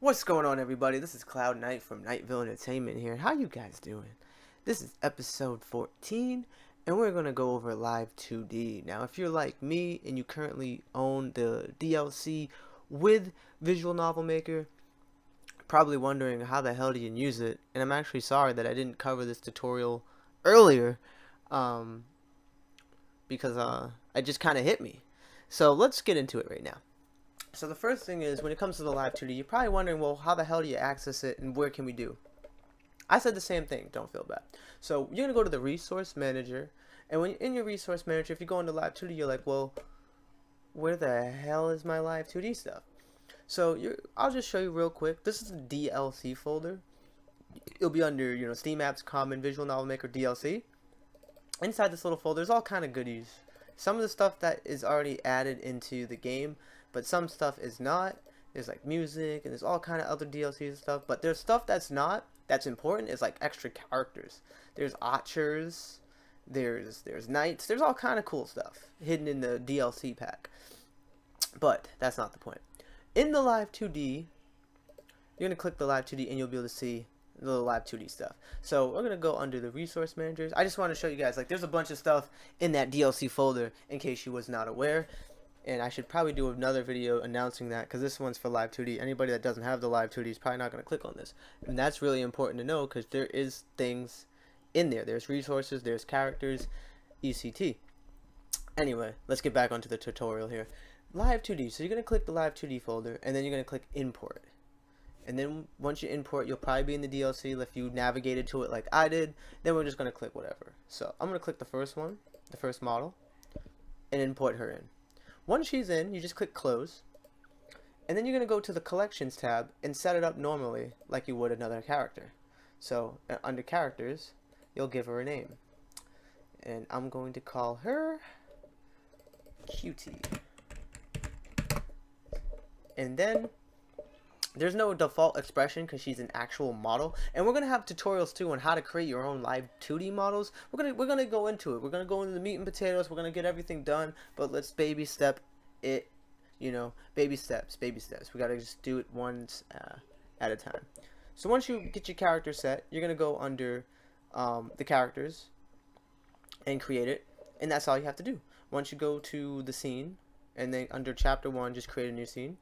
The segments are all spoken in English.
What's going on, everybody? This is Cloud Knight from KnightVil Entertainment here. How you guys doing? This is episode 14, and we're going to go over Live 2D. Now, if you're like me and you currently own the DLC with Visual Novel Maker, probably wondering how the hell do you use it, and I'm actually sorry that I didn't cover this tutorial earlier, um, because it just kind of hit me. So let's get into it right now. So the first thing is, when it comes to the Live 2D, you're probably wondering, well, how the hell do you access it and where can we do? I said the same thing, don't feel bad. So you're going to go to the Resource Manager, and when you're in your Resource Manager, if you go into Live 2D, you're like, well, where the hell is my Live 2D stuff? So I'll just show you real quick. This is a DLC folder. It'll be under, Steam Apps, Common, Visual Novel Maker, DLC. Inside this little folder, there's all kind of goodies. Some of the stuff that is already added into the game, but some stuff is not. There's like music and there's all kind of other DLCs and stuff, but there's stuff that's not, that's important, is like extra characters. There's archers, there's knights, there's all kind of cool stuff hidden in the DLC pack. But that's not the point. In the Live 2D, you're going to click the Live 2D and you'll be able to see the Live 2D stuff. So we're going to go under the resource managers. I just want to show you guys, like, there's a bunch of stuff in that DLC folder in case you was not aware. And I should probably do another video announcing that, because this one's for Live 2D. Anybody that doesn't have the Live 2D is probably not going to click on this. And that's really important to know, because there is things in there. There's resources, there's characters, ECT. Anyway, let's get back onto the tutorial here. Live 2D. So you're going to click the Live 2D folder, and then you're going to click Import. And then once you import, you'll probably be in the DLC. If you navigated to it like I did, then we're just going to click whatever. So I'm going to click the first one, the first model, and import her in. Once she's in, you just click close, and then you're going to go to the collections tab and set it up normally like you would another character. So under characters, you'll give her a name, and I'm going to call her Cutie. And then there's no default expression because she's an actual model, and we're gonna have tutorials too on how to create your own Live 2D models. We're gonna go into it. We're gonna go into the meat and potatoes. We're gonna get everything done, but let's baby step it. Baby steps, baby steps. We gotta just do it once at a time. So once you get your character set, you're gonna go under the characters and create it, and that's all you have to do. Once you go to the scene, and then under chapter 1, just create a new scene.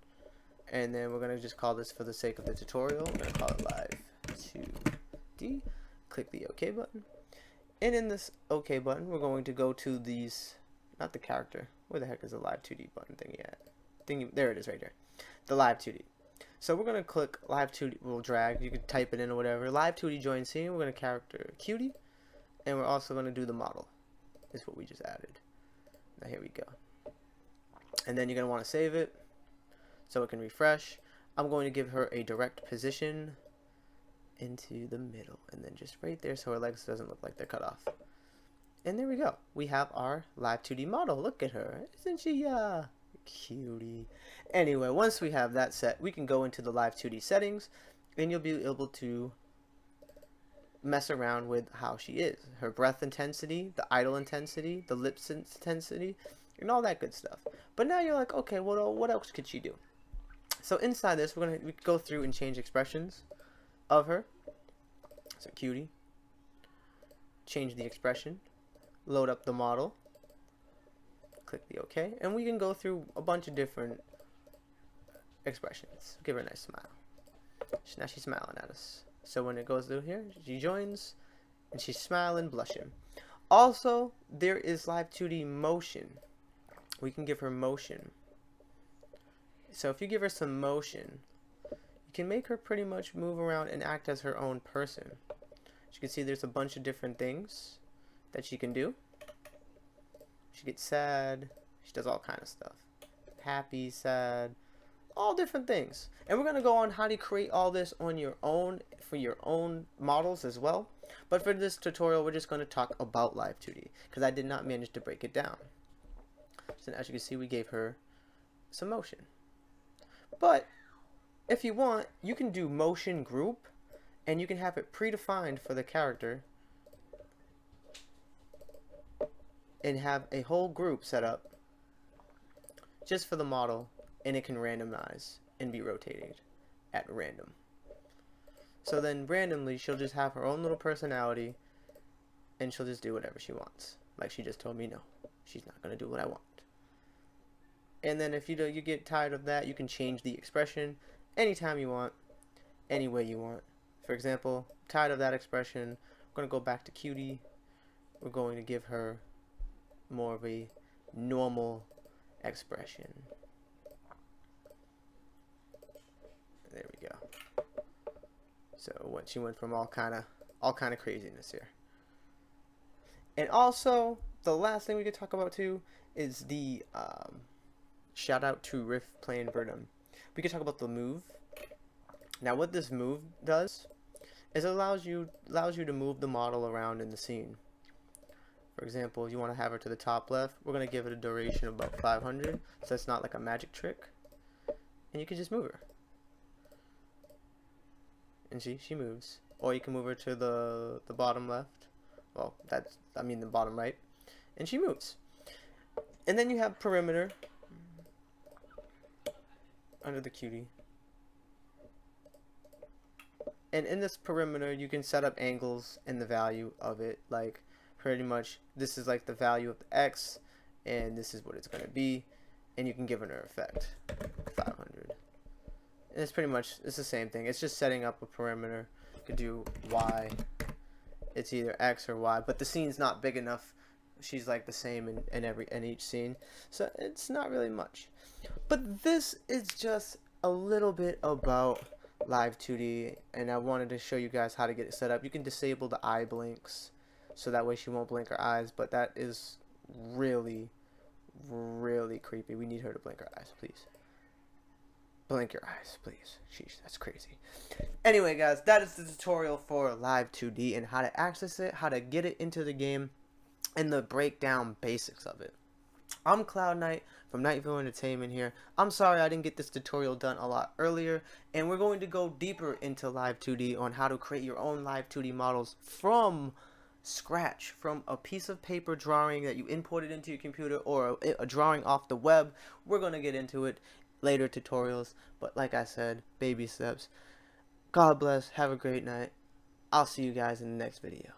And then we're going to just call this, for the sake of the tutorial, we're going to call it Live 2D. Click the OK button. And in this OK button, we're going to go to these, not the character. Where the heck is the Live 2D button thingy at? There it is right there. The Live 2D. So we're going to click Live 2D. We'll drag. You can type it in or whatever. Live 2D join scene. We're going to character Cutie. And we're also going to do the model. Is what we just added. Now here we go. And then you're going to want to save it so it can refresh. I'm going to give her a direct position into the middle, and then just right there so her legs doesn't look like they're cut off. And there we go. We have our Live 2D model. Look at her. Isn't she cutie? Anyway, once we have that set, we can go into the Live 2D settings, and you'll be able to mess around with how she is. Her breath intensity, the idle intensity, the lips intensity, and all that good stuff. But now you're like, okay, well, what else could she do? So inside this, we go through and change expressions of her. So Cutie. Change the expression. Load up the model. Click the OK. And we can go through a bunch of different expressions. Give her a nice smile. Now she's smiling at us. So when it goes through here, she joins, and she's smiling, blushing. Also, there is Live 2D motion. We can give her motion. So if you give her some motion, you can make her pretty much move around and act as her own person. As you can see, there's a bunch of different things that she can do. She gets sad. She does all kind of stuff. Happy, sad, all different things. And we're going to go on how to create all this on your own, for your own models as well. But for this tutorial, we're just going to talk about Live 2D, because I did not manage to break it down. So as you can see, we gave her some motion. But if you want, you can do motion group, and you can have it predefined for the character and have a whole group set up just for the model, and it can randomize and be rotated at random. So then randomly, she'll just have her own little personality, and she'll just do whatever she wants. Like she just told me, no, she's not going to do what I want. And then if you get tired of that, you can change the expression anytime you want, any way you want. For example, tired of that expression, we're going to go back to cutie. We're going to give her more of a normal expression. There we go. So what she went from all kind of craziness here. And also, the last thing we could talk about too is the shout out to Riff playing Verdum. We could talk about the move. Now, what this move does is it allows you to move the model around in the scene. For example, you want to have her to the top left. We're going to give it a duration of about 500, so it's not like a magic trick. And you can just move her. And she moves. Or you can move her to the bottom left. Well, the bottom right. And she moves. And then you have perimeter under the cutie. And in this perimeter, you can set up angles and the value of it. Like, pretty much, this is like the value of the X, and this is what it's going to be. And you can give it an effect, 500. And it's pretty much, it's the same thing. It's just setting up a perimeter. You can do Y. It's either X or Y, but the scene's not big enough. She's like the same in each scene. So it's not really much. But this is just a little bit about Live 2D, and I wanted to show you guys how to get it set up. You can disable the eye blinks, so that way she won't blink her eyes, but that is really, really creepy. We need her to blink her eyes, please. Blink your eyes, please. Sheesh, that's crazy. Anyway, guys, that is the tutorial for Live 2D and how to access it, how to get it into the game, and the breakdown basics of it. I'm Cloud Knight from KnightVil Entertainment here. I'm sorry I didn't get this tutorial done a lot earlier, and we're going to go deeper into Live 2D on how to create your own Live 2D models from scratch, from a piece of paper drawing that you imported into your computer or a drawing off the web. We're going to get into it later tutorials, but like I said, baby steps. God bless, have a great night. I'll see you guys in the next video.